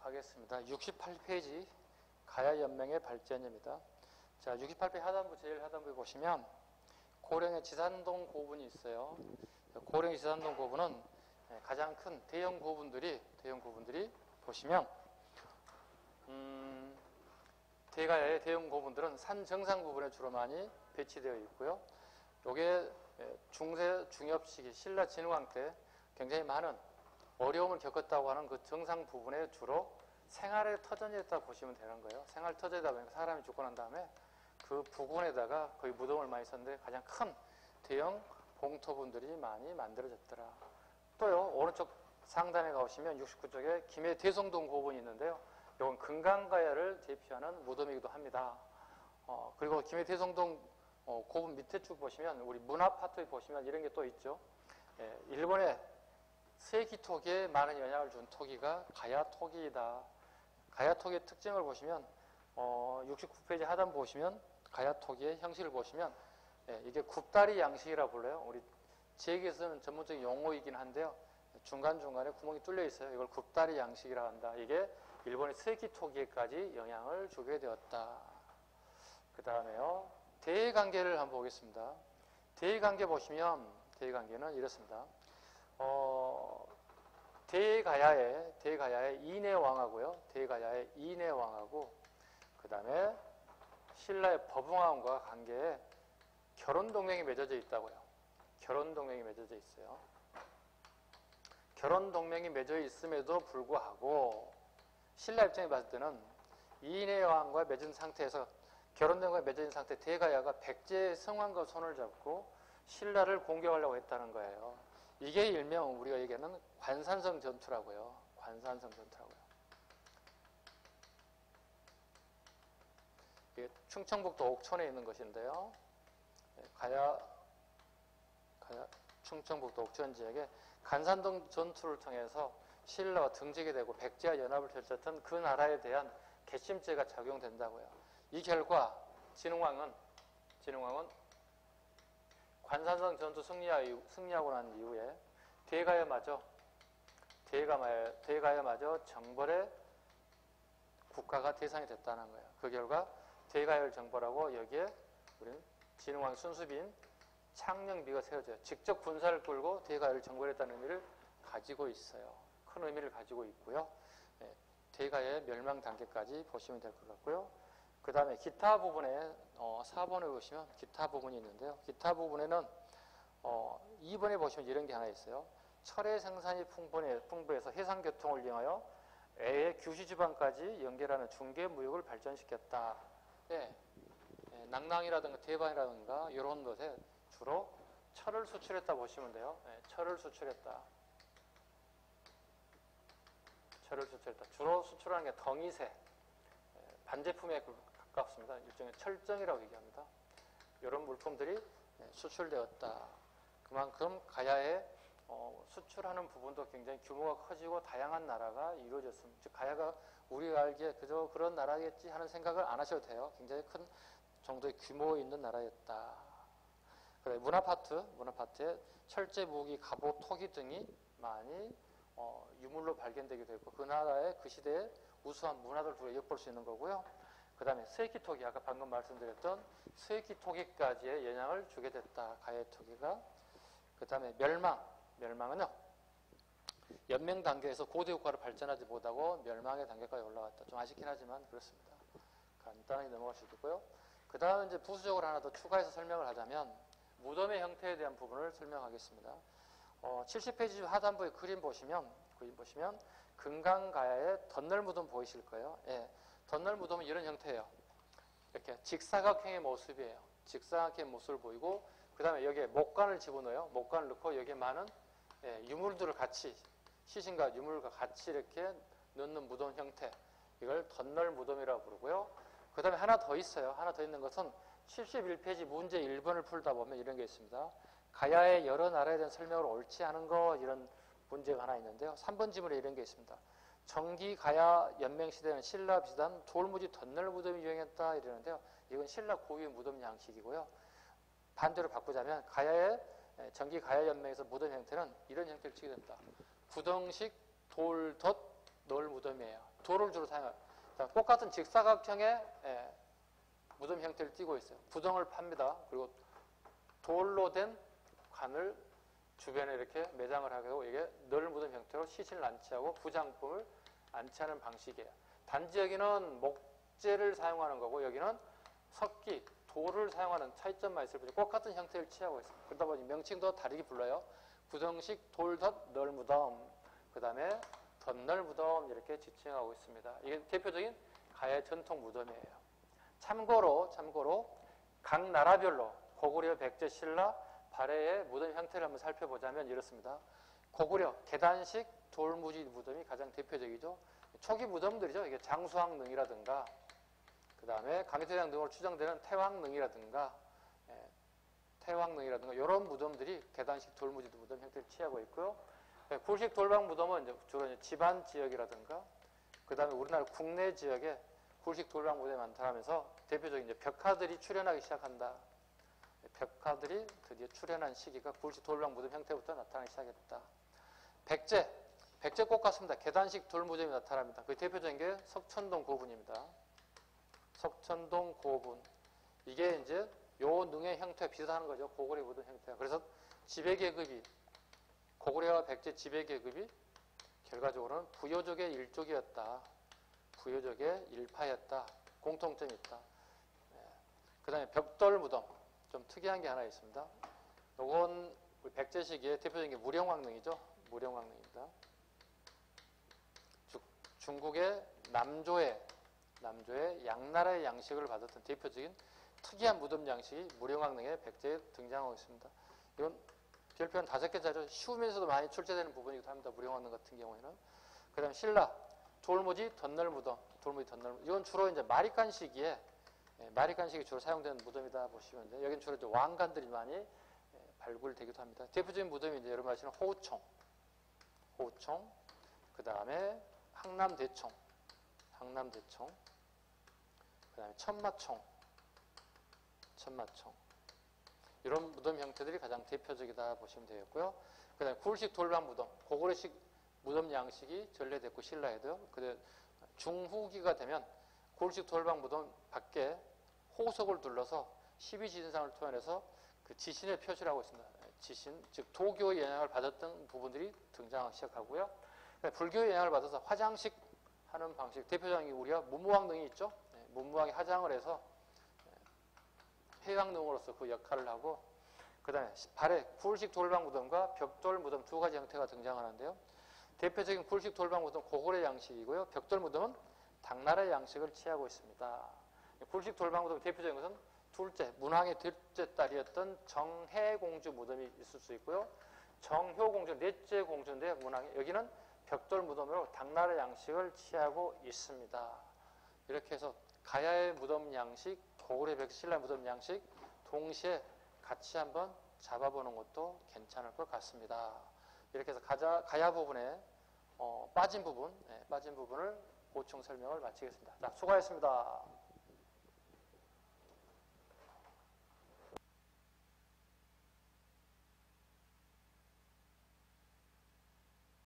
하겠습니다. 68페이지 가야연맹의 발전입니다. 자, 68페이지 하단부 제일 하단부에 보시면 고령의 지산동 고분이 있어요. 고령의 지산동 고분은 가장 큰 대형 고분들이 보시면 대가야의 대형 고분들은 산 정상 부분에 주로 많이 배치되어 있고요. 요게 중세 중엽 시기 신라 진흥왕 때 굉장히 많은 어려움을 겪었다고 하는 그 정상 부분에 주로 생활의 터전이었다고 보시면 되는 거예요. 생활 터전이다 보니까 사람이 죽고 난 다음에 그 부근에다가 거의 무덤을 많이 썼는데 가장 큰 대형 공토분들이 많이 만들어졌더라. 또요, 오른쪽 상단에 가보시면 69쪽에 김해 대성동 고분이 있는데요. 이건 금강가야를 대표하는 무덤이기도 합니다. 그리고 김해 대성동 고분 밑에 쭉 보시면 우리 문화파트에 보시면 이런 게 또 있죠. 일본의 세기토기에 많은 영향을 준 토기가 가야토기이다. 가야토기의 특징을 보시면 69페이지 하단 보시면 가야토기의 형식을 보시면 이게 굽다리 양식이라 불러요. 우리 지역에서는 전문적인 용어이긴 한데요. 중간중간에 구멍이 뚫려 있어요. 이걸 굽다리 양식이라 한다. 이게 일본의 세기토기에까지 영향을 주게 되었다. 그 다음에요. 대관계를 한번 보겠습니다. 대관계 보시면 대관계는 이렇습니다. 대가야의 이내왕하고요. 대가야의 이내왕하고 그 다음에 신라의 법흥왕과 관계에 결혼동맹이 맺어져 있다고요. 결혼동맹이 맺어져 있어요. 결혼동맹이 맺어 있음에도 불구하고 신라 입장에 봤을 때는 이내왕과 맺은 상태에서 결혼동맹이 맺어 있는 상태 대가야가 백제 성왕과 손을 잡고 신라를 공격하려고 했다는 거예요. 이게 일명 우리가 얘기하는 관산성 전투라고요. 관산성 전투라고요. 이게 충청북도 옥천에 있는 것인데요. 충청북도 옥천 지역에 관산동 전투를 통해서 신라와 등지게 되고 백제와 연합을 펼쳤던 그 나라에 대한 괘씸죄가 적용된다고요. 이 결과 진흥왕은 관산성 전투 승리하고 난 이후에 대가야마저 정벌의 국가가 대상이 됐다는 거예요. 그 결과 대가야를 정벌하고 여기에 우리는 진흥왕 순수빈 창녕비가 세워져요. 직접 군사를 끌고 대가야를 정벌했다는 의미를 가지고 있어요. 큰 의미를 가지고 있고요. 대가야의 멸망 단계까지 보시면 될 것 같고요. 그 다음에 기타 부분에 4번에 보시면 기타 부분이 있는데요. 기타 부분에는 2번에 보시면 이런 게 하나 있어요. 철의 생산이 풍부해서 해상교통을 이용하여 애의 규시지방까지 연결하는 중개무역을 발전시켰다. 낭낭이라든가 대반이라든가 이런 것에 주로 철을 수출했다 보시면 돼요. 철을 수출했다. 주로 수출하는 게 덩이새, 반제품에 가깝습니다. 일종의 철정이라고 얘기합니다. 이런 물품들이 수출되었다. 그만큼 가야에 수출하는 부분도 굉장히 규모가 커지고 다양한 나라가 이루어졌습니다. 즉 가야가 우리가 알기에 그저 그런 나라겠지 하는 생각을 안 하셔도 돼요. 굉장히 큰 정도의 규모 있는 나라였다. 그래, 문화파트에 철제, 무기, 갑옷, 토기 등이 많이 유물로 발견되기도 했고 그 나라의 그 시대의 우수한 문화를 우리가 엿볼 수 있는 거고요. 그 다음에 세기토기, 아까 방금 말씀드렸던 세기토기까지의 영향을 주게 됐다. 가야의 토기가. 그 다음에 멸망은요. 연맹 단계에서 고대 국가로 발전하지 못하고 멸망의 단계까지 올라갔다. 좀 아쉽긴 하지만 그렇습니다. 간단하게 넘어갈 수 있고요. 그 다음 이제 부수적으로 하나 더 추가해서 설명을 하자면 무덤의 형태에 대한 부분을 설명하겠습니다. 70페이지 하단부의 그림 보시면 금강가야의 덧널 무덤 보이실 거예요. 덧널 무덤은 이런 형태예요. 이렇게 직사각형의 모습이에요. 직사각형의 모습을 보이고 그 다음에 여기에 목관을 집어넣어요. 목관을 넣고 여기에 많은 유물들을 같이 시신과 유물과 같이 이렇게 넣는 무덤 형태. 이걸 덧널 무덤이라고 부르고요. 그 다음에 하나 더 있어요. 하나 더 있는 것은 71페이지 문제 1번을 풀다 보면 이런 게 있습니다. 가야의 여러 나라에 대한 설명을 옳지 않은 거 이런 문제가 하나 있는데요. 3번 지문에 이런 게 있습니다. 정기 가야 연맹 시대는 신라 비슷한 돌무지 덧널 무덤이 유행했다 이러는데요. 이건 신라 고유의 무덤 양식이고요. 반대로 바꾸자면 가야의 정기 가야 연맹에서 무덤 형태는 이런 형태를 띠게 됩니다. 구덩식 돌 덧 널 무덤이에요. 돌을 주로 사용합니다. 똑같은 직사각형의 무덤 형태를 띠고 있어요. 구덩을 팝니다. 그리고 돌로 된 관을 주변에 이렇게 매장을 하고 이게 늘 무덤 형태로 시신을 안치하고 부장품을 안치하는 방식이에요. 단지 여기는 목재를 사용하는 거고 여기는 석기, 돌을 사용하는 차이점만 있을 뿐이지 똑같은 형태를 취하고 있습니다. 그러다 보니 명칭도 다르게 불러요. 구덩식 돌덧 널무덤, 그 다음에 덧널무덤 이렇게 지칭하고 있습니다. 이게 대표적인 가야의 전통 무덤이에요. 참고로 각 나라별로 고구려, 백제, 신라, 발해의 무덤 형태를 한번 살펴보자면 이렇습니다. 고구려 계단식 돌무지 무덤이 가장 대표적이죠. 초기 무덤들이죠. 이게 장수왕릉이라든가 그 다음에 강제대장 등으로 추정되는 태왕릉이라든가 이런 무덤들이 계단식 돌무지 무덤 형태를 취하고 있고요. 굴식 돌방 무덤은 이제 주로 이제 집안 지역이라든가 그 다음에 우리나라 국내 지역에 굴식 돌방 무덤이 많다면서 대표적인 이제 벽화들이 출현하기 시작한다. 벽화들이 드디어 출현한 시기가 굴식 돌방 무덤 형태부터 나타나기 시작했다. 백제 꼭 같습니다. 계단식 돌무덤이 나타납니다. 그 대표적인 게 석천동 고분입니다. 석천동 고분. 이게 이제 요 능의 형태가 비슷한 거죠. 고구려 무덤 형태가. 그래서 지배계급이 고구려와 백제 지배계급이 결과적으로는 부여족의 일족이었다. 부여족의 일파였다. 공통점이 있다. 그 다음에 벽돌무덤. 좀 특이한 게 하나 있습니다. 요건 우리 백제 시기에 대표적인 게 무령왕릉이죠. 무령왕릉입니다. 중국의 남조의 양나라의 양식을 받았던 대표적인 특이한 무덤 양식이 무령왕릉의 백제에 등장하고 있습니다. 이건 별표 한 5개짜리 쉬우면서도 많이 출제되는 부분이기도 합니다. 무령왕릉 같은 경우에는. 그 다음에 신라 돌무지 덧널무덤. 이건 주로 이제 마리간 시기에 주로 사용되는 무덤이다 보시면 돼요. 여기는 주로 이제 왕관들이 많이 발굴되기도 합니다. 대표적인 무덤이 이제 여러분 아시는 호우총, 그 다음에 항남대총, 그 다음에 천마총. 이런 무덤 형태들이 가장 대표적이다 보시면 되겠고요. 그 다음에 굴식 돌방 무덤, 고구려식 무덤 양식이 전래됐고 신라에도요. 그 중후기가 되면 굴식 돌방 무덤 밖에 호석을 둘러서 12지신상을 토해내서 그 지신을 표시를 하고 있습니다. 지신, 즉 도교의 영향을 받았던 부분들이 등장하기 시작하고요. 불교의 영향을 받아서 화장식 하는 방식, 대표적인 우리가 문무왕릉이 있죠. 문무왕이 화장을 해서 해왕릉으로서 그 역할을 하고 그 다음에 발해 굴식 돌방 무덤과 벽돌 무덤 두 가지 형태가 등장하는데요. 대표적인 굴식 돌방 무덤 고구려 양식이고요. 벽돌 무덤은 당나라의 양식을 취하고 있습니다. 굴식 돌방 무덤 대표적인 것은 둘째, 문왕의 둘째 딸이었던 정혜공주 무덤이 있을 수 있고요. 정효공주, 넷째 공주인데 문왕이 여기는 벽돌 무덤으로 당나라 양식을 취하고 있습니다. 이렇게 해서 가야의 무덤 양식, 고구려 백신라 무덤 양식 동시에 같이 한번 잡아보는 것도 괜찮을 것 같습니다. 이렇게 해서 가야 부분에 빠진 부분을 보충 설명을 마치겠습니다. 자, 수고하셨습니다.